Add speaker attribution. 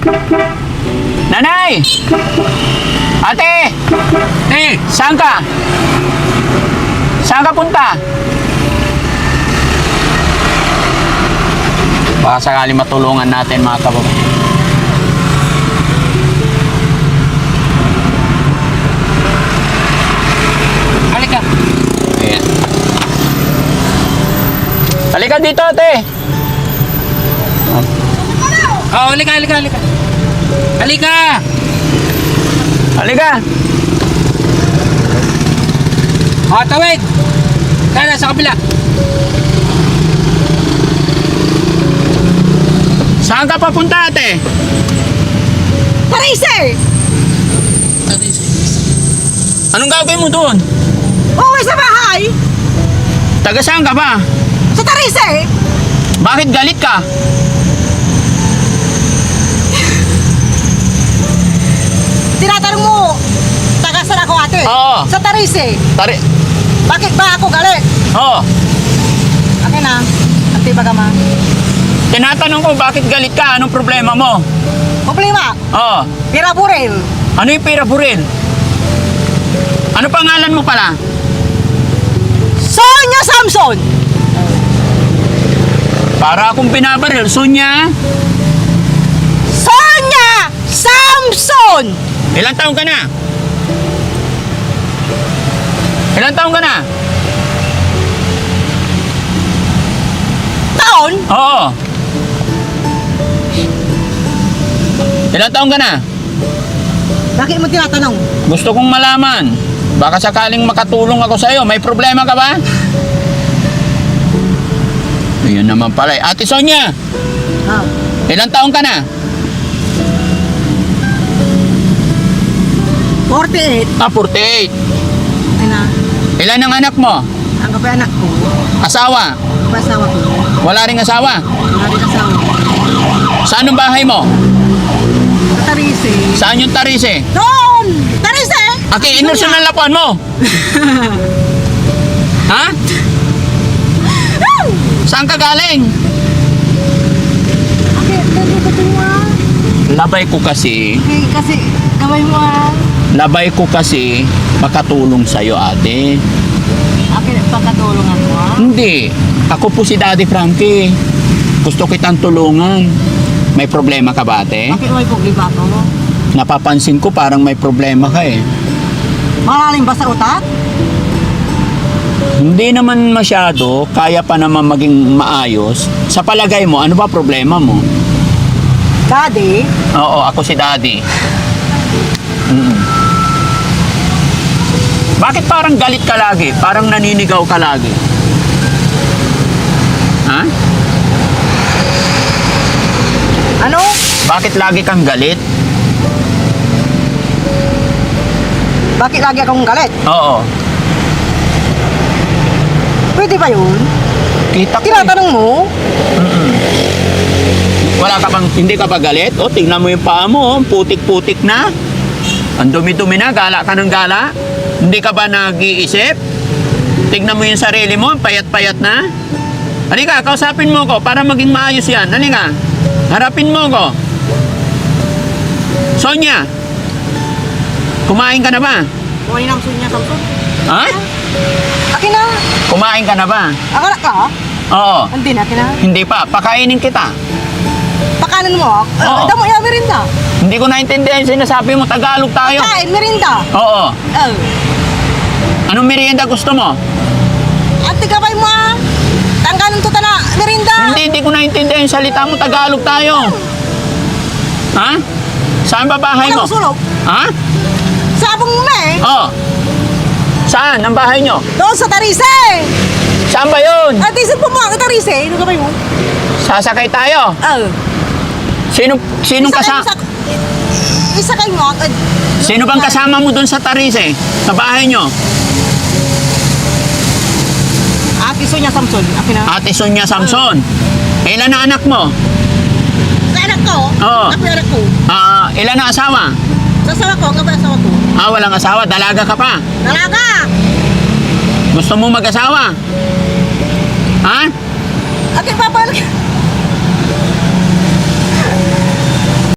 Speaker 1: Nanay! Nanay! Ate! Saan ka? Saan ka punta? Baka sakali matulungan natin mga kababayan. Halika. Ayan. Halika dito, ate.
Speaker 2: Oh, halika. Halika!
Speaker 1: Halika.
Speaker 2: Oh, tawid! Sana, sa kabila.
Speaker 1: Saan ka papunta, ate?
Speaker 3: Paraser!
Speaker 1: Anong gagawin mo doon?
Speaker 3: Uwi sa bahay!
Speaker 1: Taga saan ka ba?
Speaker 3: Sa Tariser!
Speaker 1: Bakit galit ka?
Speaker 3: Tinatanong mo, taga saan ako ate?
Speaker 1: Oo.
Speaker 3: Sa Tariser.
Speaker 1: Tari...
Speaker 3: Bakit ba ako galit?
Speaker 1: Oo.
Speaker 3: Akin na, ate ba ka ma?
Speaker 1: Tinatanong ko bakit galit ka? Anong problema mo?
Speaker 3: Problema,
Speaker 1: Oo.
Speaker 3: pira buril.
Speaker 1: Ano yung pira buril? Ano pangalan mo pala?
Speaker 3: Sonia Samson!
Speaker 1: Para akong binabaril. Sonya,
Speaker 3: Sonia Samson!
Speaker 1: ilang taong ka na? Ilang taong ka na?
Speaker 3: Taon?
Speaker 1: Oo. Ilang taong ka na?
Speaker 3: Bakit mo tinatanong?
Speaker 1: Gusto kong malaman. Baka sakaling makatulong ako sa'yo. May problema ka ba? Ayun naman pala. Ate Sonya,
Speaker 3: Ha?
Speaker 1: ilang taong ka na?
Speaker 3: 48.
Speaker 1: 48.
Speaker 3: Akin na,
Speaker 1: Ilan ang anak mo?
Speaker 3: ang kapay anak ko.
Speaker 1: Asawa?
Speaker 3: Kapay asawa ko.
Speaker 1: Wala ring asawa?
Speaker 3: Wala rin asawa.
Speaker 1: Saan ang bahay mo?
Speaker 3: Sa Tariser.
Speaker 1: Saan yung Tarise?
Speaker 3: Doon! Tariser!
Speaker 1: Aki, inurso ng lapuan mo. Ha? Saan ka galing?
Speaker 3: Okay, dali ko ito mo ah.
Speaker 1: Labay ko kasi.
Speaker 3: Okay, kasi gaway mo ah.
Speaker 1: Labay ko kasi makatulong sa'yo, ate.
Speaker 3: Okay, pagkatulungan mo ah.
Speaker 1: Hindi. Ako po si Daddy Frankie. Gusto kitang tulungan. May problema ka ba, ate?
Speaker 3: Bakit may problema to?
Speaker 1: Napapansin ko parang may problema ka eh.
Speaker 3: Malalim ba sa utak?
Speaker 1: Hindi naman masyado. Kaya pa naman maging maayos. Sa palagay mo, ano ba problema mo?
Speaker 3: Daddy,
Speaker 1: Oo, ako si Daddy. Mm. Bakit parang galit ka lagi? Parang naninigaw ka lagi? Ha?
Speaker 3: ano?
Speaker 1: Bakit lagi kang galit?
Speaker 3: Bakit lagi akong galit?
Speaker 1: Oo.
Speaker 3: Pwede ba yun?
Speaker 1: Kita ko eh.
Speaker 3: Tinatanong mo?
Speaker 1: Wala ka bang, hindi ka ba galit? O, tingnan mo yung paa mo, oh. Putik-putik na. Ang dumi-dumi na, gala ka ng gala. Hindi ka ba nag-iisip? Tingnan mo yung sarili mo, payat-payat na. Halika, kausapin mo ko para maging maayos yan. Halika, harapin mo ko. Sonya, kumain ka na ba?
Speaker 3: Kumain ang sunya Samson.
Speaker 1: Ha?
Speaker 3: Akin na.
Speaker 1: Kumain ka na ba?
Speaker 3: Akala ka?
Speaker 1: Oo.
Speaker 3: Hindi na, akin na.
Speaker 1: Hindi pa, pakainin kita.
Speaker 3: Pakanan mo?
Speaker 1: Oo.
Speaker 3: Damo yung merinda.
Speaker 1: Hindi ko naintindihan yung sinasabi mo, Tagalog tayo.
Speaker 3: Kain, merinda.
Speaker 1: Oo.
Speaker 3: Oh.
Speaker 1: Anong merienda gusto mo?
Speaker 3: Ate gabay mo ah. Tanggalin to na merinda.
Speaker 1: Hindi ko naintindihan yung salita mo, Tagalog tayo. Ha? Saan ba bahay mo?
Speaker 3: Alam mo sulok?
Speaker 1: Ha?
Speaker 3: Sabong me.
Speaker 1: Oo. Saan ang bahay nyo?
Speaker 3: Doon sa Tarise.
Speaker 1: Saan ba yun?
Speaker 3: Ate, isa po mo ang Tarise. Ano gabay mo?
Speaker 1: Sasakay tayo.
Speaker 3: Oh.
Speaker 1: Sinong kasama?
Speaker 3: Isa kayo mo.
Speaker 1: Sino bang kasama mo dun sa Tarise? Sa bahay nyo?
Speaker 3: Ate Sonia Samson. Akin na.
Speaker 1: Ate Sonia Samson. Ilan na anak mo?
Speaker 3: Sa anak ko.
Speaker 1: Oo.
Speaker 3: Ako yung anak ko.
Speaker 1: Ilan na asawa?
Speaker 3: Sa asawa ko. Ang gabay asawa ko.
Speaker 1: Walang asawa. Dalaga ka pa.
Speaker 3: Dalaga.
Speaker 1: Gusto mo mag-asawa? Ha?
Speaker 3: Ate, papalag.